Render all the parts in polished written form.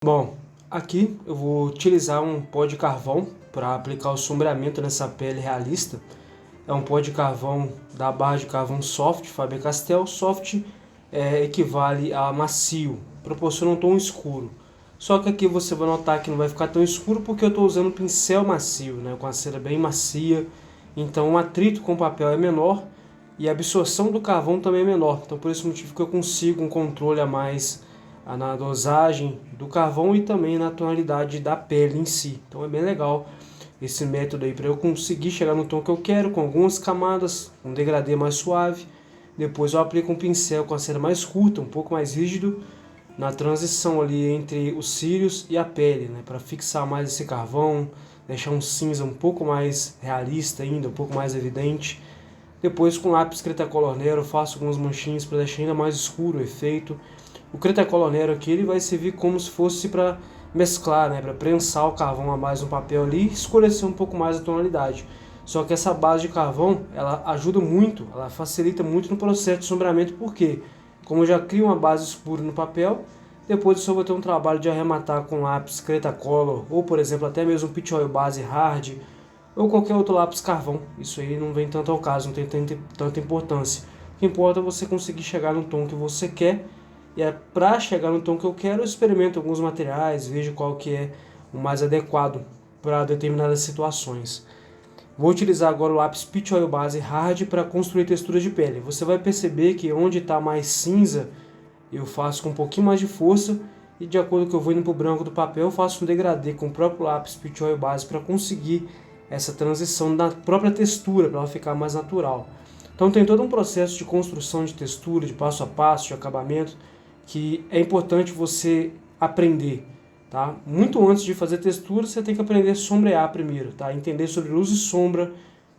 Bom, aqui eu vou utilizar um pó de carvão para aplicar o sombreamento nessa pele realista. É um pó de carvão da barra de carvão Soft, Faber-Castell. Soft equivale a macio, proporciona um tom escuro. Só que aqui você vai notar que não vai ficar tão escuro porque eu estou usando um pincel macio, né, com a cera bem macia. Então o atrito com o papel é menor e a absorção do carvão também é menor. Então por esse motivo que eu consigo um controle a mais na dosagem do carvão e também na tonalidade da pele em si. Então é bem legal esse método aí para eu conseguir chegar no tom que eu quero, com algumas camadas, um degradê mais suave. Depois eu aplico um pincel com a cera mais curta, um pouco mais rígido, na transição ali entre os cílios e a pele, né, para fixar mais esse carvão, deixar um cinza um pouco mais realista ainda, um pouco mais evidente. Depois com lápis Cretacolor Nero eu faço algumas manchinhas para deixar ainda mais escuro o efeito. O Cretacolor Nero aqui ele vai servir como se fosse para mesclar, né, para prensar o carvão a mais no papel ali e escurecer um pouco mais a tonalidade. Só que essa base de carvão, ela ajuda muito, ela facilita muito no processo de sombreamento, porque como eu já crio uma base escura no papel, depois eu só vou ter um trabalho de arrematar com lápis Cretacolor, ou por exemplo até mesmo Peach Oil Base Hard, ou qualquer outro lápis carvão. Isso aí não vem tanto ao caso, não tem tanta importância. O que importa é você conseguir chegar no tom que você quer. E para chegar no tom que eu quero, eu experimento alguns materiais, vejo qual que é o mais adequado para determinadas situações. Vou utilizar agora o lápis Peach Oil Base Hard para construir texturas de pele. Você vai perceber que onde está mais cinza, eu faço com um pouquinho mais de força, e de acordo com o que eu vou indo para o branco do papel, eu faço um degradê com o próprio lápis Peach Oil Base para conseguir essa transição na própria textura, para ela ficar mais natural. Então tem todo um processo de construção de textura, de passo a passo, de acabamento, que é importante você aprender, tá? Muito antes de fazer textura, você tem que aprender a sombrear primeiro, tá? Entender sobre luz e sombra,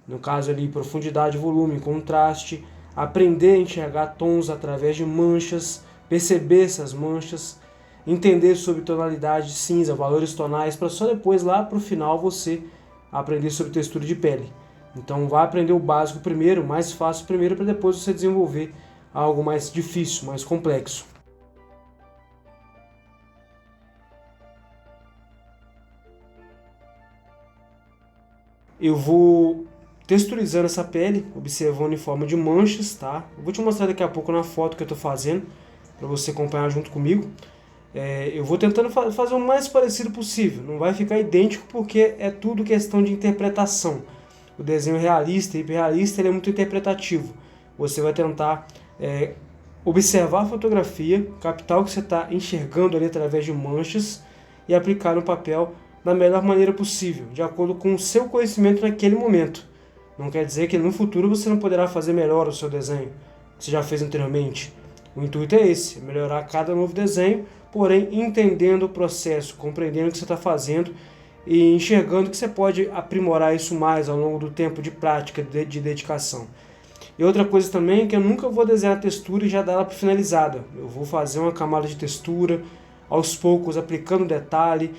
no caso ali profundidade, volume, contraste, aprender a enxergar tons através de manchas, perceber essas manchas, entender sobre tonalidade de cinza, valores tonais, para só depois lá para o final você aprender sobre textura de pele. Então vai aprender o básico primeiro, mais fácil primeiro, para depois você desenvolver algo mais difícil, mais complexo. Eu vou texturizando essa pele, observando em forma de manchas, tá? Eu vou te mostrar daqui a pouco na foto que eu estou fazendo, para você acompanhar junto comigo. Eu vou tentando fazer o mais parecido possível, não vai ficar idêntico porque é tudo questão de interpretação. O desenho realista e hiperrealista ele é muito interpretativo. Você vai tentar observar a fotografia, captar o que você está enxergando ali através de manchas e aplicar no papel da melhor maneira possível, de acordo com o seu conhecimento naquele momento. Não quer dizer que no futuro você não poderá fazer melhor o seu desenho, que você já fez anteriormente. O intuito é esse, melhorar cada novo desenho, porém entendendo o processo, compreendendo o que você está fazendo e enxergando que você pode aprimorar isso mais ao longo do tempo de prática, de dedicação. E outra coisa também é que eu nunca vou desenhar a textura e já dar ela finalizada. Eu vou fazer uma camada de textura, aos poucos aplicando detalhe,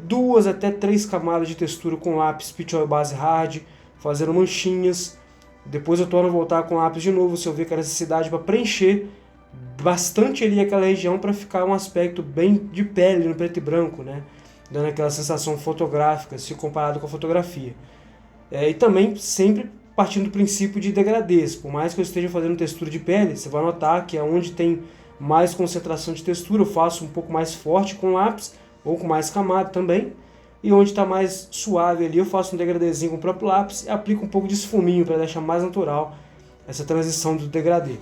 2 até 3 camadas de textura com lápis Peach Oil Base Hard, fazendo manchinhas. Depois eu torno a voltar com lápis de novo, se eu ver que a necessidade para preencher bastante ali aquela região para ficar um aspecto bem de pele no preto e branco, né? Dando aquela sensação fotográfica, se comparado com a fotografia. E também sempre partindo do princípio de degradês. Por mais que eu esteja fazendo textura de pele, você vai notar que onde tem mais concentração de textura, eu faço um pouco mais forte com lápis, ou com mais camada também, e onde está mais suave ali eu faço um degradêzinho com o próprio lápis e aplico um pouco de esfuminho para deixar mais natural essa transição do degradê.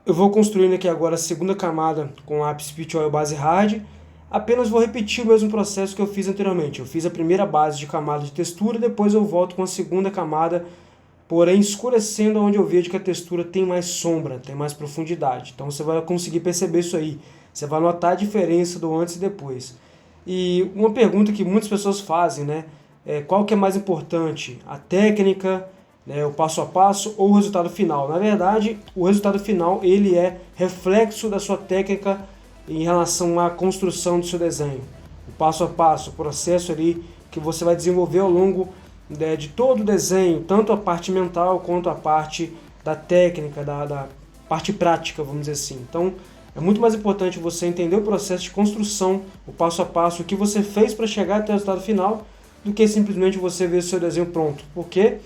Eu vou construindo aqui agora a segunda camada com lápis Peach Oil Base Hard. Apenas vou repetir o mesmo processo que eu fiz anteriormente. Eu fiz a primeira base de camada de textura, depois eu volto com a segunda camada, porém escurecendo onde eu vejo que a textura tem mais sombra, tem mais profundidade. Então você vai conseguir perceber isso aí. Você vai notar a diferença do antes e depois. E uma pergunta que muitas pessoas fazem, né? Qual que é mais importante? A técnica, né, o passo a passo ou o resultado final? Na verdade, o resultado final ele é reflexo da sua técnica em relação à construção do seu desenho. O passo a passo, o processo ali que você vai desenvolver ao longo de todo o desenho, tanto a parte mental quanto a parte da técnica, da parte prática, vamos dizer assim. Então, é muito mais importante você entender o processo de construção, o passo a passo, o que você fez para chegar até o resultado final, do que simplesmente você ver o seu desenho pronto. Porque,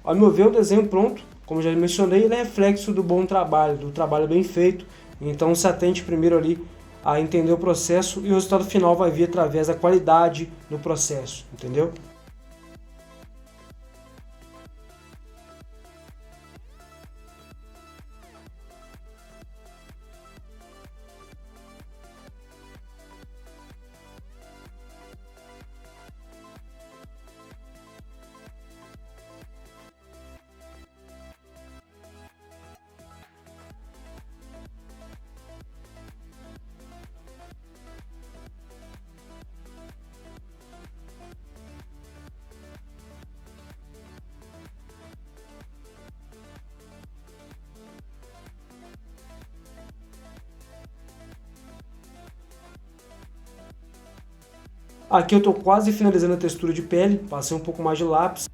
ao meu ver, o desenho pronto, como já mencionei, ele é reflexo do bom trabalho, do trabalho bem feito. Então, se atente primeiro ali a entender o processo e o resultado final vai vir através da qualidade do processo, entendeu? Aqui eu estou quase finalizando a textura de pele, passei um pouco mais de lápis.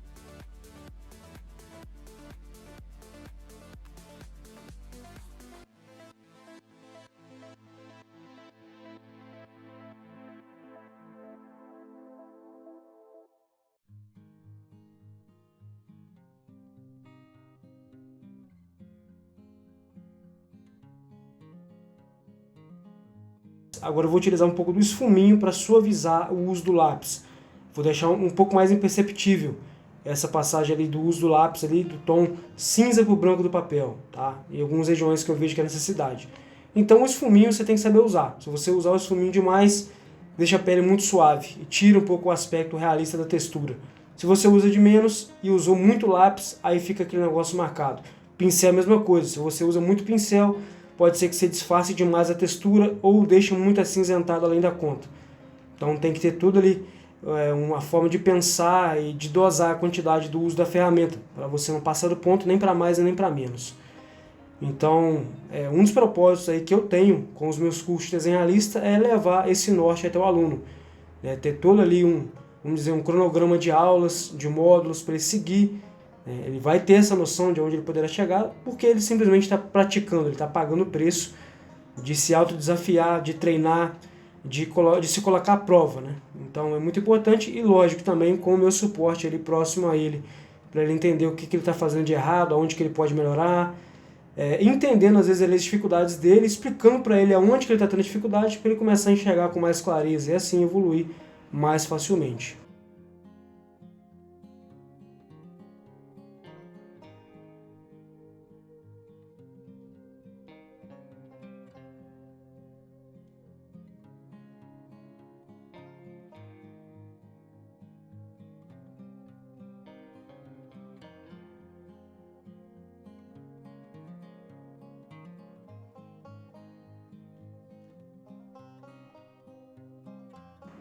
Agora eu vou utilizar um pouco do esfuminho para suavizar o uso do lápis. Vou deixar um pouco mais imperceptível essa passagem ali do uso do lápis ali, do tom cinza para o branco do papel, tá? Em algumas regiões que eu vejo que é necessidade. Então o esfuminho você tem que saber usar. Se você usar o esfuminho demais, deixa a pele muito suave e tira um pouco o aspecto realista da textura. Se você usa de menos e usou muito lápis, aí fica aquele negócio marcado. Pincel é a mesma coisa. Se você usa muito pincel, pode ser que você disfarce demais a textura ou deixe muito acinzentado além da conta. Então tem que ter tudo ali, uma forma de pensar e de dosar a quantidade do uso da ferramenta, para você não passar do ponto nem para mais nem para menos. Então, um dos propósitos aí que eu tenho com os meus cursos de desenho realista é levar esse norte até o aluno. Ter todo ali vamos dizer, um cronograma de aulas, de módulos para ele seguir. Ele vai ter essa noção de onde ele poderá chegar, porque ele simplesmente está praticando, ele está pagando o preço de se autodesafiar, de treinar, de se colocar à prova, né? Então é muito importante e lógico também com o meu suporte ali próximo a ele, para ele entender o que ele está fazendo de errado, aonde que ele pode melhorar, entendendo às vezes as dificuldades dele, explicando para ele aonde que ele está tendo dificuldade, para ele começar a enxergar com mais clareza e assim evoluir mais facilmente.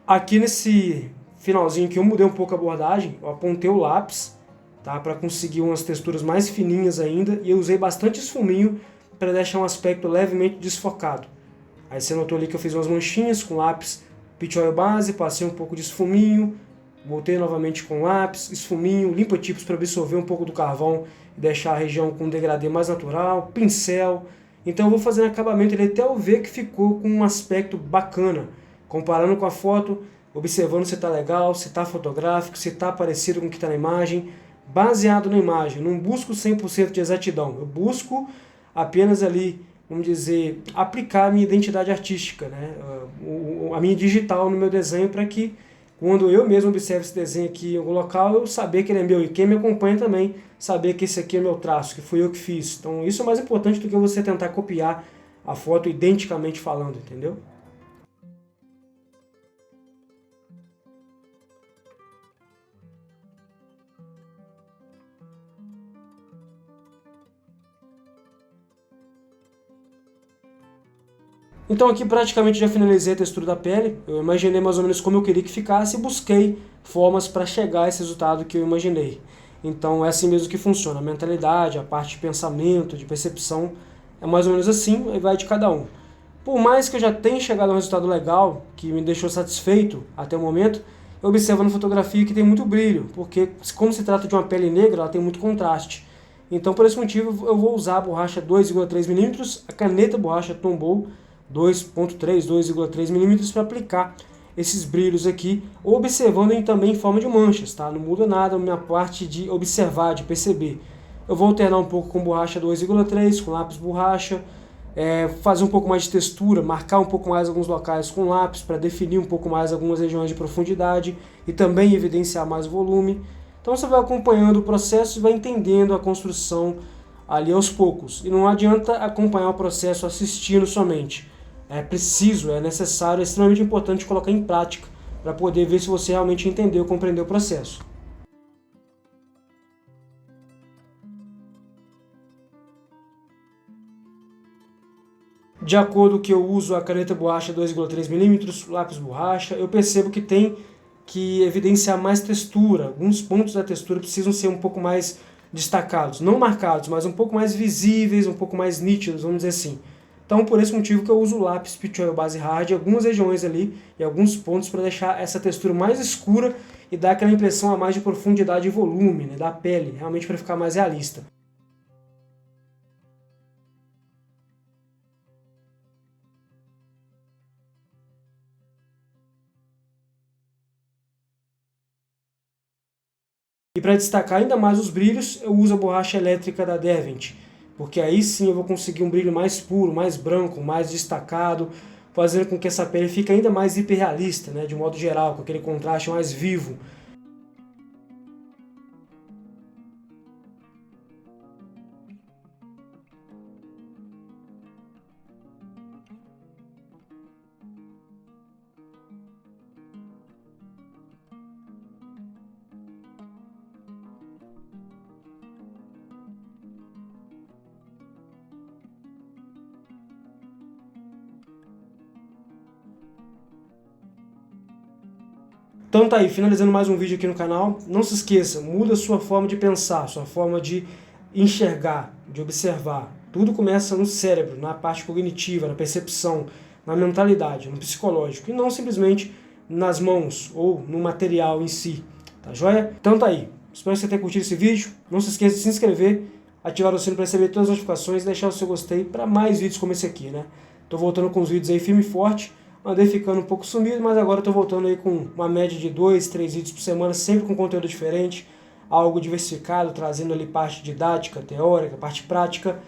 Aqui nesse finalzinho que eu mudei um pouco a abordagem, eu apontei o lápis, tá, para conseguir umas texturas mais fininhas ainda e eu usei bastante esfuminho para deixar um aspecto levemente desfocado. Aí você notou ali que eu fiz umas manchinhas com lápis Peach Oil base, passei um pouco de esfuminho, voltei novamente com lápis, esfuminho, limpa-tipos para absorver um pouco do carvão e deixar a região com um degradê mais natural, pincel. Então eu vou fazendo acabamento ali até eu ver que ficou com um aspecto bacana. Comparando com a foto, observando se está legal, se está fotográfico, se está parecido com o que está na imagem, baseado na imagem. Não busco 100% de exatidão, eu busco apenas ali, vamos dizer, aplicar a minha identidade artística, né? A minha digital no meu desenho, para que quando eu mesmo observo esse desenho aqui em algum local, eu saber que ele é meu e quem me acompanha também saber que esse aqui é meu traço, que fui eu que fiz. Então isso é mais importante do que você tentar copiar a foto identicamente falando, entendeu? Então aqui praticamente já finalizei a textura da pele, eu imaginei mais ou menos como eu queria que ficasse e busquei formas para chegar a esse resultado que eu imaginei. Então é assim mesmo que funciona, a mentalidade, a parte de pensamento, de percepção, é mais ou menos assim, aí vai de cada um. Por mais que eu já tenha chegado a um resultado legal, que me deixou satisfeito até o momento, eu observo na fotografia que tem muito brilho, porque como se trata de uma pele negra, ela tem muito contraste. Então, por esse motivo, eu vou usar a borracha 2,3 mm, a caneta borracha Tombow 2,3, 2,3 mm para aplicar esses brilhos aqui, observando também em forma de manchas, tá? Não muda nada a minha parte de observar, de perceber. Eu vou alternar um pouco com borracha 2,3, com lápis borracha, fazer um pouco mais de textura, marcar um pouco mais alguns locais com lápis para definir um pouco mais algumas regiões de profundidade e também evidenciar mais volume. Então você vai acompanhando o processo e vai entendendo a construção ali aos poucos. E não adianta acompanhar o processo assistindo somente. É preciso, é necessário, é extremamente importante colocar em prática para poder ver se você realmente entendeu, compreendeu o processo. De acordo com que eu uso a caneta borracha 2,3 mm, lápis borracha, eu percebo que tem que evidenciar mais textura. Alguns pontos da textura precisam ser um pouco mais destacados, não marcados, mas um pouco mais visíveis, um pouco mais nítidos, vamos dizer assim. Então, por esse motivo que eu uso o lápis Peach Oil Base Hard em algumas regiões ali e alguns pontos para deixar essa textura mais escura e dar aquela impressão a mais de profundidade e volume, né, da pele, realmente para ficar mais realista. E para destacar ainda mais os brilhos, eu uso a borracha elétrica da Derwent, porque aí sim eu vou conseguir um brilho mais puro, mais branco, mais destacado, fazendo com que essa pele fique ainda mais hiperrealista, né, de modo geral, com aquele contraste mais vivo. Então tá aí, finalizando mais um vídeo aqui no canal. Não se esqueça, muda a sua forma de pensar, sua forma de enxergar, de observar. Tudo começa no cérebro, na parte cognitiva, na percepção, na mentalidade, no psicológico, e não simplesmente nas mãos ou no material em si, tá joia? Então tá aí, espero que você tenha curtido esse vídeo. Não se esqueça de se inscrever, ativar o sino para receber todas as notificações e deixar o seu gostei para mais vídeos como esse aqui, né? Tô voltando com os vídeos aí firme e forte. Andei ficando um pouco sumido, mas agora estou voltando aí com uma média de 2, 3 vídeos por semana, sempre com conteúdo diferente, algo diversificado, trazendo ali parte didática, teórica, parte prática,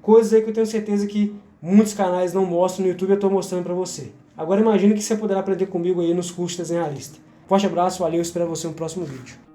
coisas aí que eu tenho certeza que muitos canais não mostram no YouTube, eu estou mostrando para você. Agora imagine que você poderá aprender comigo aí nos cursos de desenho realista. Forte abraço, valeu, espero você no próximo vídeo.